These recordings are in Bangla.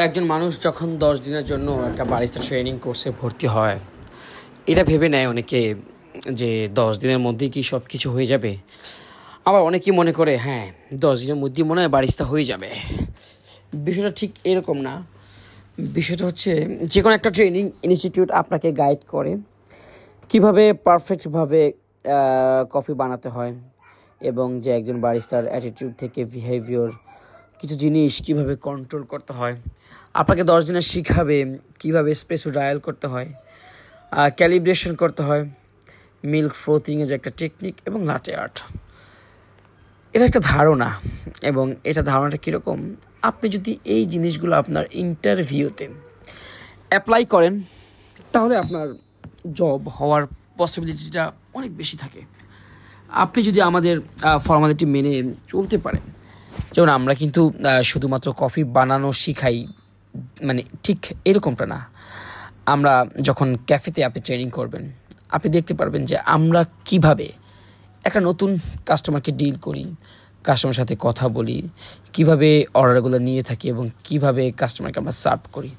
একজন মানুষ যখন 10 দিনের জন্য একটা বারিস্তা ট্রেনিং কোর্সে ভর্তি হয়, এটা ভেবে নেয় অনেকে যে 10 দিনের মধ্যেই কি সব কিছু হয়ে যাবে। আবার অনেকেই মনে করে 10 দিনের মধ্যেই মনে হয় বারিস্তা হয়ে যাবে। বিষয়টা ঠিক এরকম না। বিষয়টা হচ্ছে যে কোনো একটা ট্রেনিং ইনস্টিটিউট আপনাকে গাইড করে কিভাবে পারফেক্টভাবে কফি বানাতে হয়, এবং যে একজন বারিস্তার অ্যাটিটিউড থেকে বিহেভিয়ার কিছু জিনিস কিভাবে কন্ট্রোল করতে হয়। আপনাকে 10 দিনে শিখাবে কিভাবে এসপ্রেসো ডায়াল করতে হয়, ক্যালিব্রেশন করতে হয়, মিল্ক ফ্রোথিংয়ের যে একটা টেকনিক, এবং লাটে আর্ট। এটা একটা ধারণা, এবং এটা ধারণাটা কীরকম, আপনি যদি এই জিনিসগুলো আপনার ইন্টারভিউতে অ্যাপ্লাই করেন তাহলে আপনার জব হওয়ার পসিবিলিটিটা অনেক বেশি থাকে। আপনি যদি আমাদের ফর্মালিটি মেনে চলতে পারেন, যেমন আমরা কিন্তু শুধুমাত্র কফি বানানো শিখাই, মানে ঠিক এরকমটা না। আমরা যখন ক্যাফেতে আপনি ট্রেনিং করবেন, আপনি দেখতে পারবেন যে আমরা কিভাবে একটা নতুন কাস্টমারকে ডিল করি, কাস্টমারের সাথে কথা বলি, কিভাবে অর্ডারগুলো নিয়ে থাকি, এবং কিভাবে কাস্টমারকে আমরা সার্ভ করি।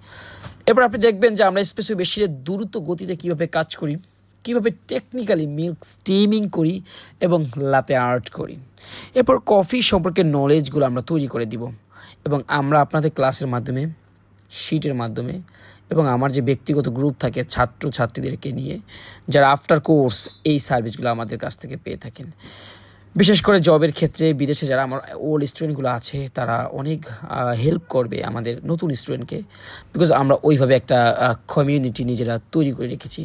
এরপর আপনি দেখবেন যে আমরা স্পেশাল মেশিনের দ্রুত গতিতে কিভাবে কাজ করি, কিভাবে টেকনিক্যালি মিল্ক স্টিমিং করি এবং লাতে আর্ট করি। এরপর কফি সম্পর্কে নলেজগুলো আমরা তৈরি করে দিব, এবং আমরা আপনাদের ক্লাসের মাধ্যমে, শিটের মাধ্যমে, এবং আমার যে ব্যক্তিগত গ্রুপ থাকে ছাত্রছাত্রীদেরকে নিয়ে, যারা আফটার কোর্স এই সার্ভিসগুলো আমাদের কাছ থেকে পেয়ে থাকেন। বিশেষ করে জবের ক্ষেত্রে বিদেশে যারা আমার ওল্ড স্টুডেন্টগুলো আছে, তারা অনেক হেল্প করবে আমাদের নতুন স্টুডেন্টকে, বিকজ আমরা ওইভাবে একটা কমিউনিটি নিজেরা তৈরি করে রেখেছি।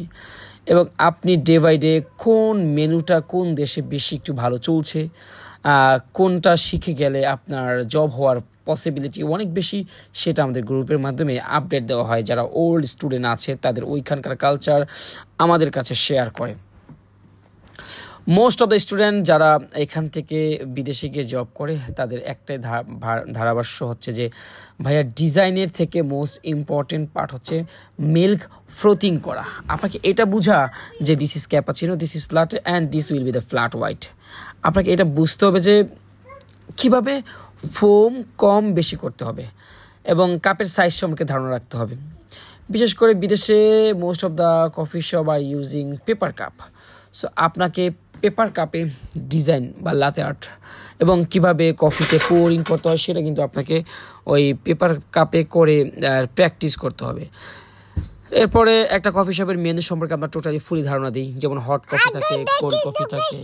এবং আপনি ডে বাই ডে কোন মেনুটা কোন দেশে বেশি একটু ভালো চলছে, কোনটা শিখে গেলে আপনার জব হওয়ার পসিবিলিটি অনেক বেশি, সেটা আমাদের গ্রুপের মাধ্যমে আপডেট দেওয়া হয়। যারা ওল্ড স্টুডেন্ট আছে তাদের ওইখানকার কালচার আমাদের কাছে শেয়ার করে। মোস্ট অফ দ্য স্টুডেন্ট যারা এখান থেকে বিদেশে গিয়ে জব করে, তাদের একটাই ধারাভাষ্য হচ্ছে যে ভাইয়া ডিজাইনের থেকে মোস্ট ইম্পর্টেন্ট পার্ট হচ্ছে মিল্ক ফ্রোথিং করা। আপনাকে এটা বোঝা যে this is cappuccino, this is latte, and this will be the flat white. আপনাকে এটা বুঝতে হবে যে কীভাবে ফোম কম বেশি করতে হবে, এবং কাপের সাইজ সম্পর্কে ধারণা রাখতে হবে। বিশেষ করে বিদেশে most of the coffee shop are using paper cup. So আপনাকে পেপার কাপে ডিজাইন বা লাতে আর্ট এবং কিভাবে কফিতে পোরিং করতে হয় সেটা কিন্তু আপনাকে ওই পেপার কাপে করে প্র্যাকটিস করতে হবে। এরপরে একটা কফি শপের মেনু সম্পর্কে আমরা টোটালি ফুলি ধারণা দিই, যেমন হট কফি থাকে, কোল্ড কফি থাকে।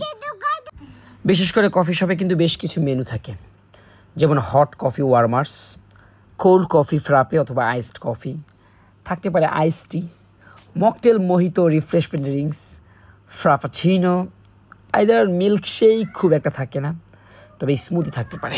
বিশেষ করে কফি শপে কিন্তু বেশ কিছু মেনু থাকে, যেমন hot coffee warmers, cold coffee frappe অথবা আইসড কফি, থাকতে পারে ice tea, mocktail, mojito, refreshment drinks, frappuccino, either milkshake খুব একটা থাকে না, তবে স্মুদি থাকতে পারে।